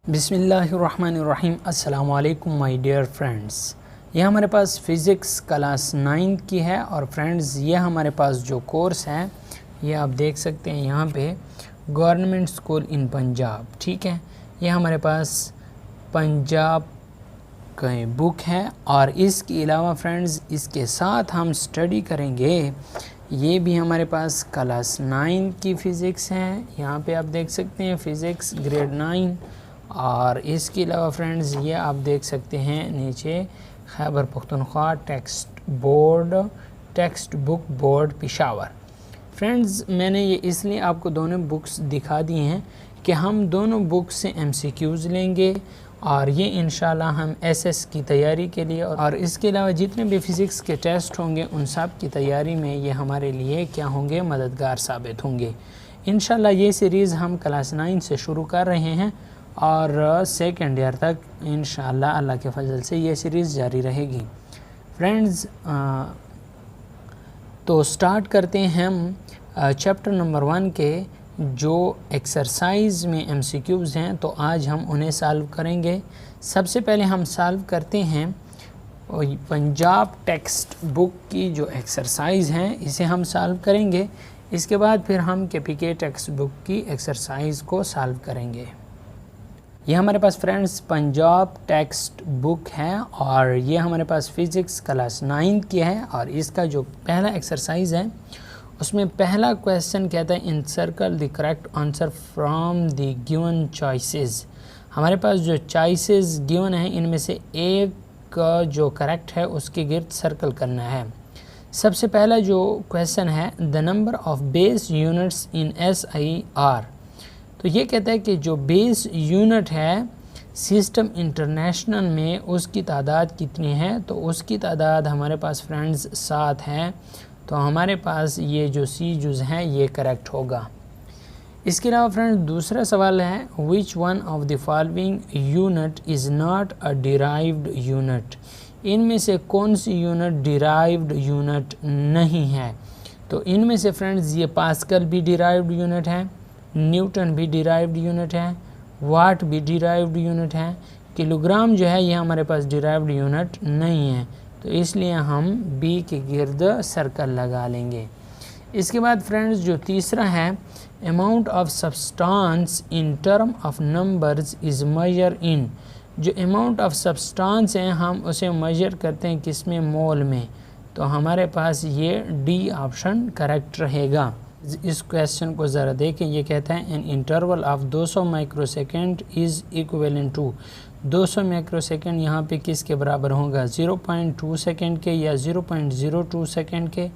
बिस्मिल्लाहिर्रहमानिर्रहीम। अस्सलाम वालेकुम माय डियर फ्रेंड्स। ये हमारे पास फ़िज़िक्स क्लास 9 की है और फ्रेंड्स ये हमारे पास जो कोर्स है ये आप देख सकते हैं यहाँ पे गवर्नमेंट स्कूल इन पंजाब। ठीक है, ये हमारे पास पंजाब का बुक है और इसके अलावा फ्रेंड्स इसके साथ हम स्टडी करेंगे। ये भी हमारे पास क्लास 9 की फ़िज़िक्स है, यहाँ पे आप देख सकते हैं फ़िज़िक्स ग्रेड 9। और इसके अलावा फ्रेंड्स ये आप देख सकते हैं नीचे Khyber Pakhtunkhwa text book board Peshawar. Friends मैंने ये इसलिए आपको दोनों बुक्स दिखा दी हैं कि हम दोनों बुक्स से MCQs लेंगे और ये इंशाल्लाह हम SS की तैयारी के लिए और इसके अलावा जितने भी फ़िज़िक्स के टेस्ट होंगे उन सब की तैयारी में ये हमारे लिए क्या होंगे, मददगार साबित होंगे इंशाल्लाह। ये सीरीज़ हम क्लास 9 से शुरू कर रहे हैं और सेकेंड ईयर तक इंशाल्लाह अल्लाह के फजल से ये सीरीज़ जारी रहेगी। फ्रेंड्स तो स्टार्ट करते हैं हम चैप्टर नंबर 1 के जो एक्सरसाइज में MCQs हैं, तो आज हम उन्हें सॉल्व करेंगे। सबसे पहले हम सॉल्व करते हैं पंजाब टेक्स्ट बुक की जो एक्सरसाइज हैं इसे हम सॉल्व करेंगे। इसके बाद फिर हम KPK टेक्स्ट बुक की एक्सरसाइज को सॉल्व करेंगे। ये हमारे पास फ्रेंड्स पंजाब टेक्स्ट बुक है और ये हमारे पास फ़िज़िक्स क्लास 9 की है और इसका जो पहला एक्सरसाइज है उसमें पहला क्वेश्चन कहता है encircle the correct answer from the given choices. हमारे पास जो चॉइसेस गिवन है इनमें से एक जो करेक्ट है उसके गिर्द सर्कल करना है। सबसे पहला जो क्वेश्चन है the number of base units in SI तो ये कहता है कि जो बेस यूनिट है सिस्टम इंटरनेशनल में उसकी तादाद कितनी है, तो उसकी तादाद हमारे पास फ्रेंड्स 7 है। तो हमारे पास ये जो सी जुज़ हैं ये करेक्ट होगा। इसके अलावा फ्रेंड्स दूसरा सवाल है which one of the following unit is not a derived unit. इनमें से कौन सी यूनिट डिराइव्ड यूनिट नहीं है। तो इनमें से फ्रेंड्स ये पास्कल भी डिराइव्ड यूनिट है, न्यूटन भी डिराइव्ड यूनिट है, वाट भी डिराइव्ड यूनिट है, किलोग्राम जो है ये हमारे पास डिराइव्ड यूनिट नहीं है। तो इसलिए हम B के गिर्द सर्कल लगा लेंगे। इसके बाद फ्रेंड्स जो तीसरा है amount of substance in term of numbers is measure in. जो अमाउंट ऑफ सब्सटेंस है हम उसे मेजर करते हैं किसमें, मोल में। तो हमारे पास ये D ऑप्शन करेक्ट रहेगा। इस क्वेश्चन को ज़रा देखें, ये कहता है an interval of 200 microsecond is equivalent to. 200 microsecond यहाँ पे किसके बराबर होगा, 0.2 सेकेंड के या 0.02 सेकेंड के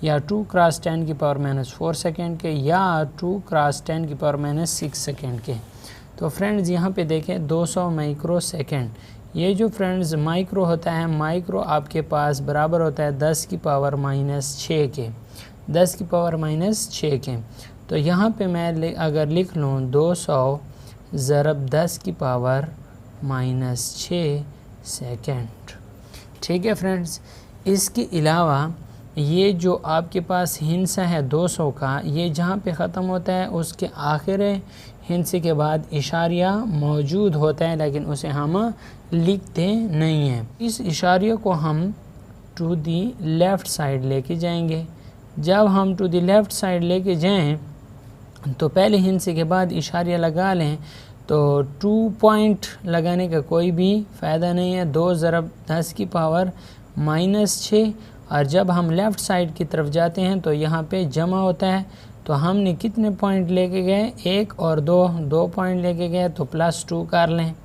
या 2 क्रॉस 10 की पावर -4 सेकेंड के या 2 क्रॉस 10 की पावर -6 सेकेंड के। तो फ्रेंड्स यहाँ पे देखें 200 माइक्रो सेकेंड, ये जो फ्रेंड्स माइक्रो होता है, माइक्रो आपके पास बराबर होता है 10 की पावर -6 के, 10 की पावर -6 के। तो यहाँ पे मैं अगर लिख लूँ 200 ज़रब 10 की पावर -6 सेकेंड। ठीक है फ्रेंड्स। इसके अलावा ये जो आपके पास हिंसा है 200 का, ये जहाँ पे ख़त्म होता है उसके आखिर हिंसे के बाद इशारिया मौजूद होता है, लेकिन उसे हम लिखते नहीं हैं। इस इशारिया को हम टू दी लेफ़्ट साइड लेके जाएंगे। जब हम टू द लेफ़्ट साइड लेके जाएं तो पहले हिंसे के बाद इशारिया लगा लें, तो 2 पॉइंट लगाने का कोई भी फ़ायदा नहीं है। 2 ज़रब 10 की पावर -6 और जब हम लेफ़्ट साइड की तरफ जाते हैं तो यहाँ पे जमा होता है। तो हमने कितने पॉइंट लेके गए, 1 और 2 पॉइंट लेके गए, तो +2 कर लें।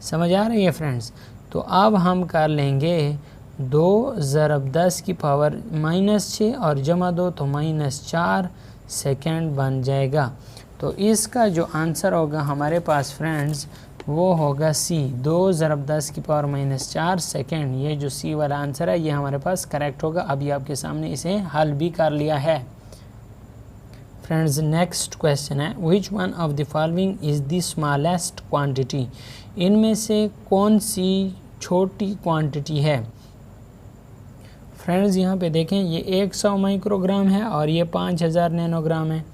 समझ आ रही है फ्रेंड्स। तो अब हम कर लेंगे 2 ज़रब 10 की पावर -6 और जमा 2 तो -4 सेकेंड बन जाएगा। तो इसका जो आंसर होगा हमारे पास फ्रेंड्स वो होगा C, 2 ज़रब 10 की पावर -4 सेकेंड। ये जो C वाला आंसर है ये हमारे पास करेक्ट होगा। अभी आपके सामने इसे हल भी कर लिया है। फ्रेंड्स नेक्स्ट क्वेश्चन है which one of the following is the smallest quantity. इनमें से कौन सी छोटी क्वांटिटी है। फ्रेंड्स यहाँ पे देखें ये 100 माइक्रोग्राम है और ये 5000 नैनोग्राम है।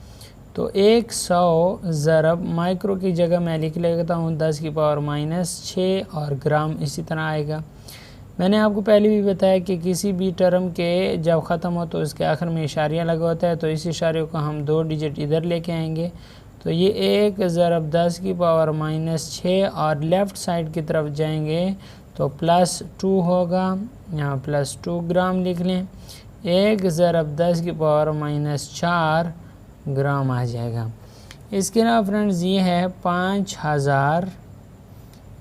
तो 100 ज़रब माइक्रो की जगह मैं लिख लेता हूँ 10⁻⁻6 और ग्राम इसी तरह आएगा। मैंने आपको पहले भी बताया कि किसी भी टर्म के जब ख़त्म हो तो उसके आखिर में इशारिया लगा होता है, तो इस इशारे को हम 2 डिजिट इधर लेके आएंगे। तो ये 1 ज़रब 10⁻⁻6 और लेफ़्ट साइड की तरफ जाएंगे तो +2 होगा, यहाँ +2 ग्राम लिख लें। 1 ज़रब 10⁻⁻4 ग्राम आ जाएगा। इसके अलावा फ्रेंड्स ये है 5000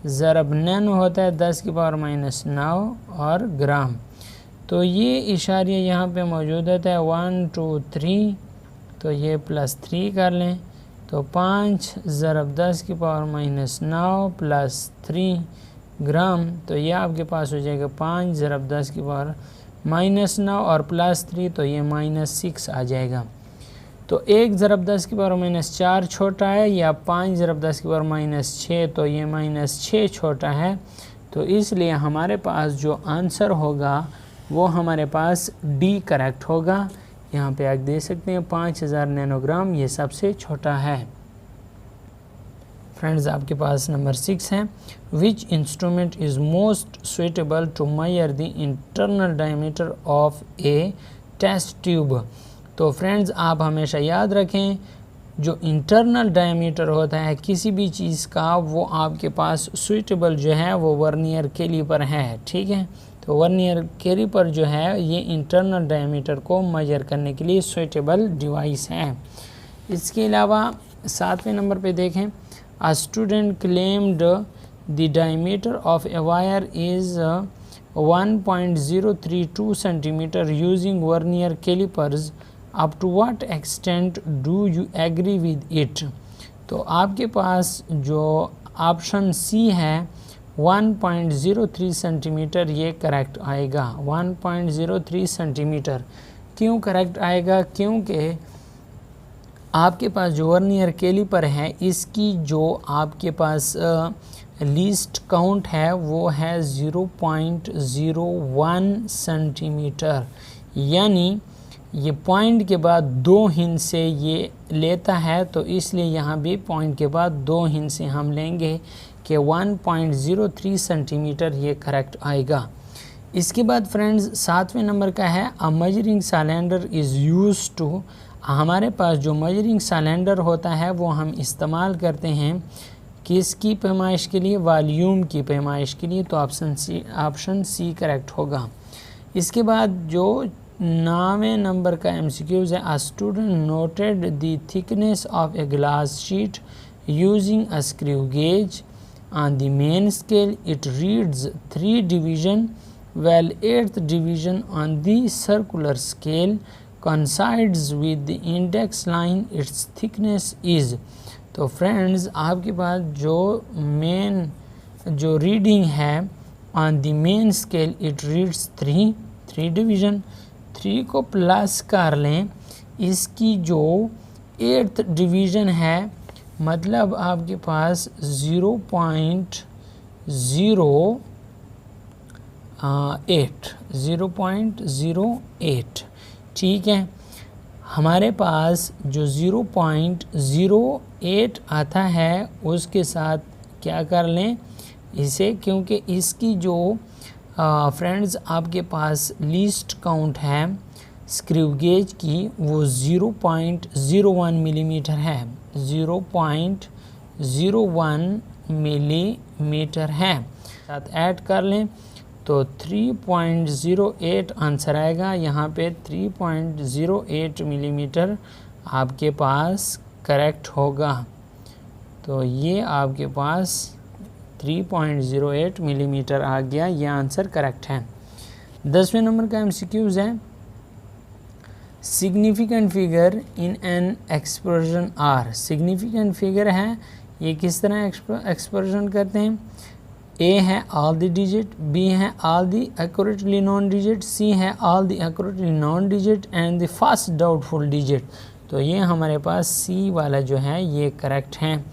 ज़रब नैनो होता है 10⁻�9 और ग्राम। तो ये इशारिया यहाँ पे मौजूद होता है 1 2 3, तो ये +3 कर लें। तो 5 ज़रब 10⁻�9 +3 ग्राम, तो ये आपके पास हो जाएगा 5 ज़रब 10⁻�9 और +3, तो ये -6 आ जाएगा। तो 1 ज़रब 10⁻⁻4 छोटा है या 5 ज़रब 10⁻⁻6, तो ये -6 छोटा है। तो इसलिए हमारे पास जो आंसर होगा वो हमारे पास डी करेक्ट होगा। यहाँ पे आप देख सकते हैं 5000 नैनोग्राम ये सबसे छोटा है। फ्रेंड्स आपके पास नंबर 6 है, which instrument is most suitable to measure the internal diameter of a test tube. तो फ्रेंड्स आप हमेशा याद रखें जो इंटरनल डायमीटर होता है किसी भी चीज़ का वो आपके पास सुइटेबल जो है वो वर्नियर कैलिपर है, ठीक है। तो वर्नियर कैलिपर जो है ये इंटरनल डायमीटर को मेजर करने के लिए सुइटेबल डिवाइस है। इसके अलावा 7वें नंबर पे देखें, a student claimed the diameter of a wire is 1.032 centimetre using vernier callipers, up to what extent do you agree with it. तो आपके पास जो ऑप्शन सी है 1.03 सेंटीमीटर ये करेक्ट आएगा। 1.03 सेंटीमीटर क्यों करेक्ट आएगा? क्योंकि आपके पास जो वर्नियर कैलिपर है इसकी जो आपके पास लीस्ट काउंट है वो है 0.01 सेंटीमीटर, यानी ये पॉइंट के बाद 2 हिंस से ये लेता है, तो इसलिए यहाँ भी पॉइंट के बाद 2 हिंस से हम लेंगे कि 1.03 सेंटीमीटर ये करेक्ट आएगा। इसके बाद फ्रेंड्स 7वें नंबर का है, a measuring cylinder is use to. हमारे पास जो मेजरिंग सिलेंडर होता है वो हम इस्तेमाल करते हैं किसकी पैमाइश के लिए? वॉल्यूम की पैमाइश के लिए। तो ऑप्शन सी करेक्ट होगा। इसके बाद जो 9वें नंबर का MCQs है, a student noted the thickness of a glass sheet using a screw gauge on the main scale, it reads 3 division while 8th division on the circular scale coincides with the index line, its thickness is। तो friends आपके पास जो main जो reading है on the main scale it reads 3 division, 3 को plus कर लें, इसकी जो 8th डिवीज़न है मतलब आपके पास 0.08, ठीक है। हमारे पास जो 0.08 आता है उसके साथ क्या कर लें इसे, क्योंकि इसकी जो फ्रेंड्स आपके पास लीस्ट काउंट है स्क्रू गेज की वो 0.01 मिलीमीटर है, 0.01 मिलीमीटर है, साथ ऐड कर लें तो 3.08 आंसर आएगा। यहाँ पे 3.08 मिलीमीटर आपके पास करेक्ट होगा। तो ये आपके पास 3.08 मिलीमीटर आ गया, ये आंसर करेक्ट है। 10वें नंबर का MCQs है, significant figure in an expression are. Significant figure है ये किस तरह एक्सप्रेशन करते हैं? ए है ऑल द डिजिट, बी है all the accurately known digit, C है all the accurately known digit and the first doubtful digit. तो ये हमारे पास सी वाला जो है ये करेक्ट है।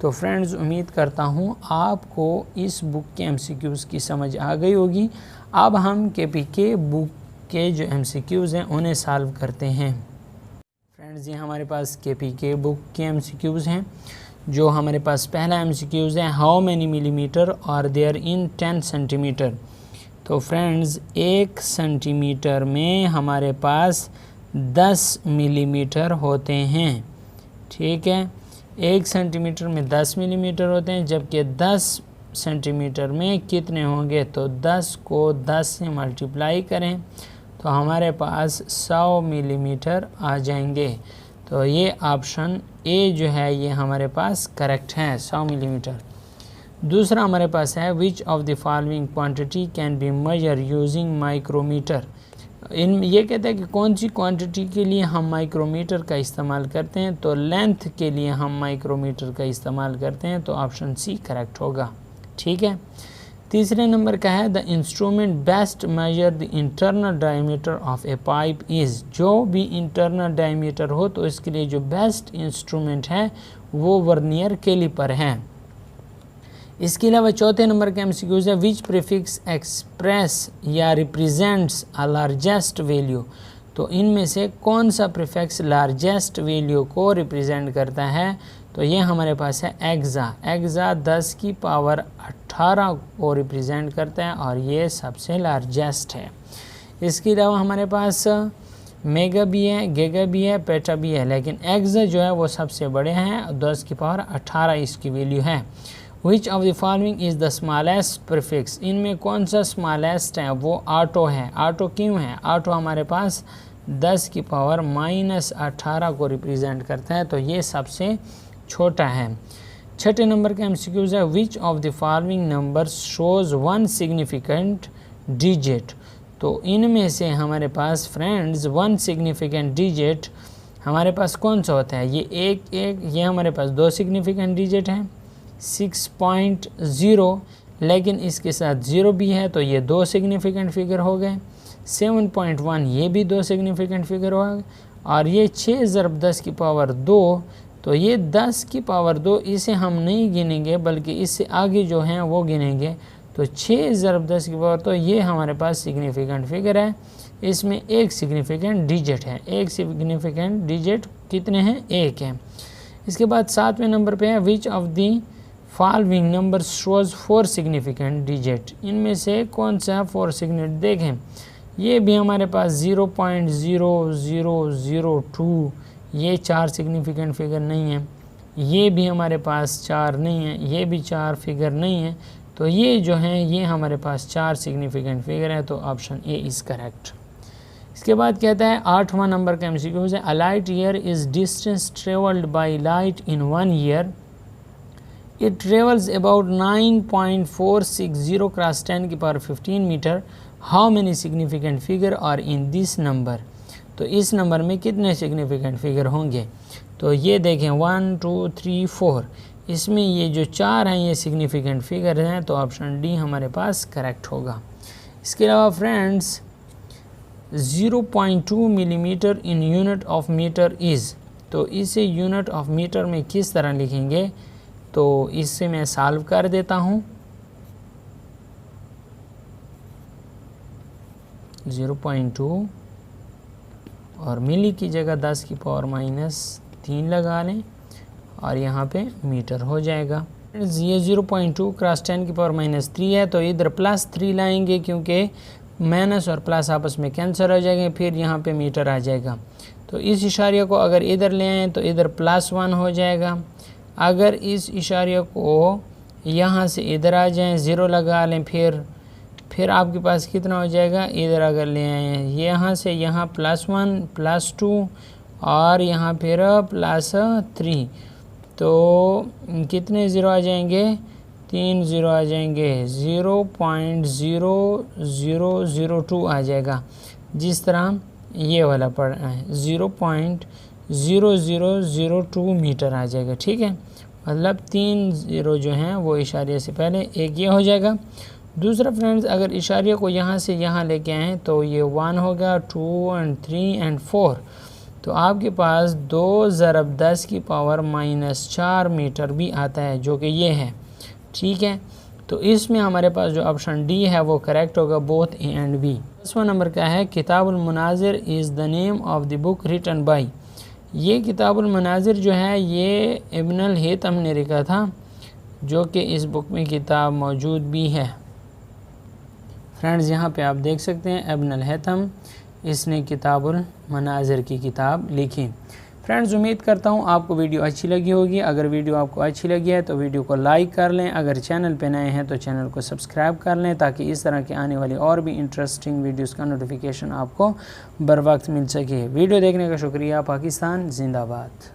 तो फ्रेंड्स उम्मीद करता हूँ आपको इस बुक के MCQs की समझ आ गई होगी। अब हम KPK बुक के जो MCQs हैं उन्हें सॉल्व करते हैं। फ्रेंड्स, ये हमारे पास KPK बुक के MCQs हैं। जो हमारे पास पहला MCQs है, हाउ मैनी मिलीमीटर और देयर इन 10 सेंटीमीटर। तो फ्रेंड्स, 1 सेंटीमीटर में हमारे पास 10 मिलीमीटर होते हैं। ठीक है, 1 सेंटीमीटर में 10 मिलीमीटर होते हैं, जबकि 10 सेंटीमीटर में कितने होंगे? तो 10 को 10 से मल्टीप्लाई करें तो हमारे पास 100 मिलीमीटर आ जाएंगे। तो ये ऑप्शन ए जो है ये हमारे पास करेक्ट है, 100 मिलीमीटर। दूसरा हमारे पास है, which of the following quantity can be measure using micrometer. ये कहते हैं कि कौन सी क्वांटिटी के लिए हम माइक्रोमीटर का इस्तेमाल करते हैं। तो लेंथ के लिए हम माइक्रोमीटर का इस्तेमाल करते हैं, तो ऑप्शन सी करेक्ट होगा। ठीक है, तीसरे नंबर का है, the instrument best measure the internal diameter of A pipe is. जो भी इंटरनल डायमीटर हो तो इसके लिए जो बेस्ट इंस्ट्रूमेंट है वो वर्नियर कैलिपर है। इसके अलावा चौथे नंबर का MCQs है, विच प्रीफिक्स एक्सप्रेस या रिप्रेजेंट्स अ लार्जेस्ट वैल्यू। तो इनमें से कौन सा प्रीफिक्स लार्जेस्ट वैल्यू को रिप्रेजेंट करता है? तो ये हमारे पास है एक्सा। एक्सा 10 की पावर 18 को रिप्रेजेंट करता है और ये सबसे लार्जेस्ट है। इसके अलावा हमारे पास मेगा भी है, गीगा भी है, पेटा भी है, लेकिन एक्सा जो है वो सबसे बड़े हैं, 10 की पावर 18 इसकी वैल्यू है। Which of the following is the smallest prefix. इनमें कौन सा स्मॉलेस्ट है? वो ऑटो है। ऑटो क्यों है? ऑटो हमारे पास 10 की पावर -18 को रिप्रेजेंट करता है, तो ये सबसे छोटा है। छठे नंबर का MCQs है, which of the following numbers shows 1 significant digit. तो इनमें से हमारे पास फ्रेंड्स 1 सिग्निफिकेंट डिजिट हमारे पास कौन सा होता है? ये ये हमारे पास 2 सिग्निफिकेंट डिजिट हैं, 6.0, लेकिन इसके साथ 0 भी है तो ये 2 सिग्निफिकेंट फिगर हो गए। 7.1 ये भी 2 सिग्निफिकेंट फिगर हो गए। और ये 6 ज़रब 10 की पावर 2, तो ये 10 की पावर 2 इसे हम नहीं गिनेंगे बल्कि इससे आगे जो हैं वो गिनेंगे। तो 6 ज़रब 10 की पावर, तो ये हमारे पास सिग्निफिकेंट फिगर है। इसमें 1 सिग्निफिकेंट डिजिट है। 1 सिग्निफिकेंट डिजिट कितने हैं? 1 है। इसके बाद 7वें नंबर पे है, which of the following number shows 4 significant digit. इनमें से कौन सा 4 सिग्निफिकेंट? देखें, ये भी हमारे पास 0.0002, ये 4 सिग्निफिकेंट फिगर नहीं है। ये भी हमारे पास 4 नहीं है, ये भी 4 फिगर नहीं है। तो ये जो हैं ये हमारे पास 4 सिग्निफिकेंट फिगर है, तो ऑप्शन ए इज़ करेक्ट। इसके बाद कहता है 8वां नंबर का MCQ है, a light year is distance travelled by light in 1 year. It travels about 9.460 cross 10 की power 15 metre. How many significant figure are in this number. तो इस नंबर में कितने सिग्निफिकेंट फिगर होंगे? तो ये देखें 1 2 3 4, इसमें ये जो 4 हैं ये सिग्निफिकेंट फिगर हैं, तो ऑप्शन डी हमारे पास करेक्ट होगा। इसके अलावा friends 0.2 millimetre in unit of metre is. तो इसे यूनिट ऑफ मीटर में किस तरह लिखेंगे? तो इससे मैं सॉल्व कर देता हूँ। 0.2 और मिली की जगह 10 की पावर -3 लगा लें और यहाँ पे मीटर हो जाएगा। ये 0.2 क्रॉस 10 की पावर -3 है, तो इधर +3 लाएंगे क्योंकि माइनस और प्लस आपस में कैंसिल हो जाएंगे, फिर यहाँ पे मीटर आ जाएगा। तो इस इशारे को अगर इधर ले आएँ तो इधर +1 हो जाएगा। अगर इस इशारे को यहाँ से इधर आ जाएं, 0 लगा लें, फिर आपके पास कितना हो जाएगा? इधर अगर ले आए यहाँ से यहाँ +1 +2 और यहाँ फिर +3, तो कितने 0 आ जाएंगे? 3 0 आ जाएंगे। 0.0002 आ जाएगा, जिस तरह ये वाला पड़ रहा है 0.0002 मीटर आ जाएगा। ठीक है, मतलब 3 0 जो हैं वो इशारे से पहले एक ये हो जाएगा। दूसरा फ्रेंड्स, अगर इशारे को यहाँ से यहाँ लेके आएँ तो ये 1 होगा, 2 and 3 and 4, तो आपके पास 2 ज़रब 10 की पावर -4 मीटर भी आता है, जो कि ये है। ठीक है, तो इसमें हमारे पास जो ऑप्शन डी है वो करेक्ट होगा, बोथ ए एंड बी। 10वां नंबर का है, किताबुल मुनाजिर is the name of the book written by. ये किताबुल मनाज़िर जो है ये इब्नुल हैतम ने लिखा था, जो कि इस बुक में किताब मौजूद भी है। फ्रेंड्स यहाँ पे आप देख सकते हैं इब्नुल हैतम, इसने किताबुल मनाज़िर की किताब लिखी। फ्रेंड्स उम्मीद करता हूँ आपको वीडियो अच्छी लगी होगी। अगर वीडियो आपको अच्छी लगी है तो वीडियो को लाइक कर लें। अगर चैनल पे नए हैं तो चैनल को सब्सक्राइब कर लें, ताकि इस तरह के आने वाली और भी इंटरेस्टिंग वीडियोस का नोटिफिकेशन आपको बर वक्त मिल सके। वीडियो देखने का शुक्रिया। पाकिस्तान जिंदाबाद।